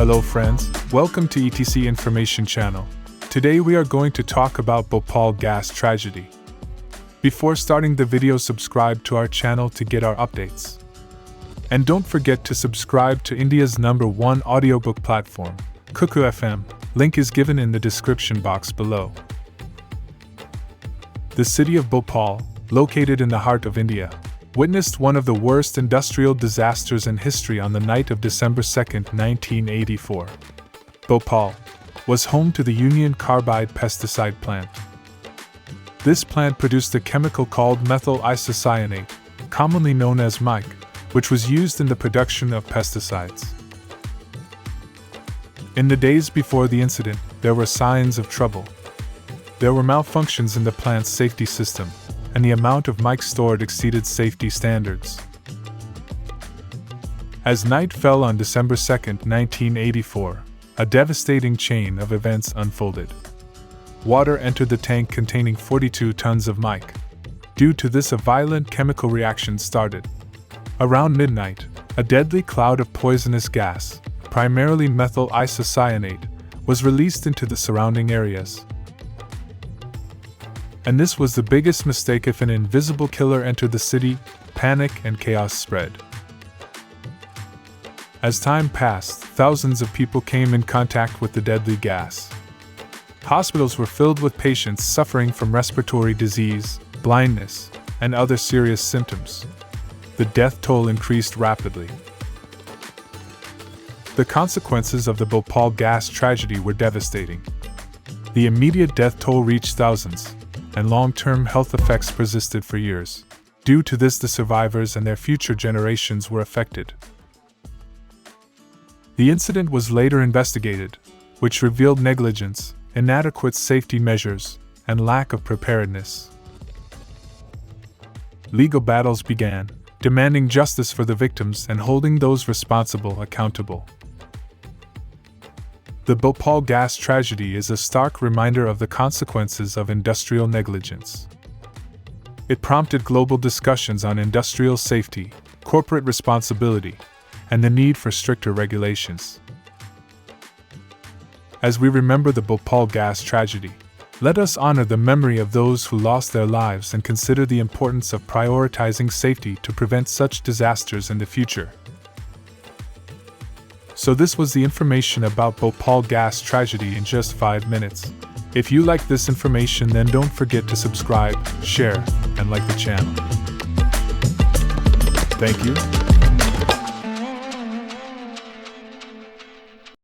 Hello friends, welcome to ETC Information Channel. Today we are going to talk about Bhopal gas tragedy. Before starting the video, subscribe to our channel to get our updates. And don't forget to subscribe to India's #1 audiobook platform, Kukufm. Link is given in the description box below. The city of Bhopal, located in the heart of India, witnessed one of the worst industrial disasters in history on the night of December 2, 1984. Bhopal was home to the Union Carbide pesticide plant. This plant produced a chemical called methyl isocyanate, commonly known as mic, which was used in the production of pesticides. In the days before the incident, there were signs of trouble. There were malfunctions in the plant's safety system, and the amount of mic stored exceeded safety standards. As night fell on December 2, 1984, a devastating chain of events unfolded. Water entered the tank containing 42 tons of mic. Due to this, a violent chemical reaction started. Around midnight, a deadly cloud of poisonous gas, primarily methyl isocyanate, was released into the surrounding areas. And this was the biggest mistake. If an invisible killer entered the city, panic and chaos spread. As time passed, thousands of people came in contact with the deadly gas. Hospitals were filled with patients suffering from respiratory disease, blindness, and other serious symptoms. The death toll increased rapidly. The consequences of the Bhopal gas tragedy were devastating. The immediate death toll reached thousands, and long-term health effects persisted for years. Due to this, the survivors and their future generations were affected. The incident was later investigated, which revealed negligence, inadequate safety measures, and lack of preparedness. Legal battles began, demanding justice for the victims and holding those responsible accountable. The Bhopal gas tragedy is a stark reminder of the consequences of industrial negligence. It prompted global discussions on industrial safety, corporate responsibility, and the need for stricter regulations. As we remember the Bhopal gas tragedy, let us honor the memory of those who lost their lives and consider the importance of prioritizing safety to prevent such disasters in the future. So this was the information about Bhopal gas tragedy in just 5 minutes. If you like this information, then don't forget to subscribe, share, and like the channel. Thank you.